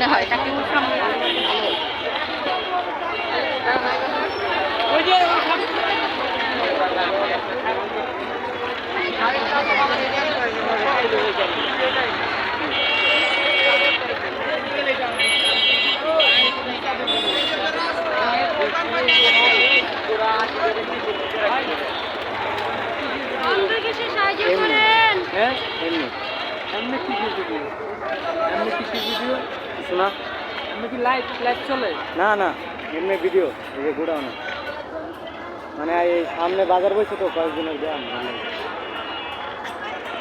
মনে হয় তাকে সাহায্য করেন। হ্যাঁ এমনি এমনি কি ভিডিও এমনি কি ভিডিও শোনা এমনি কি লাইভ লাইভ চলে না না এমনি ভিডিও এই যে গোডাউনে মানে এই সামনে বাজার বসে তো কয়েকজনের দেওয়া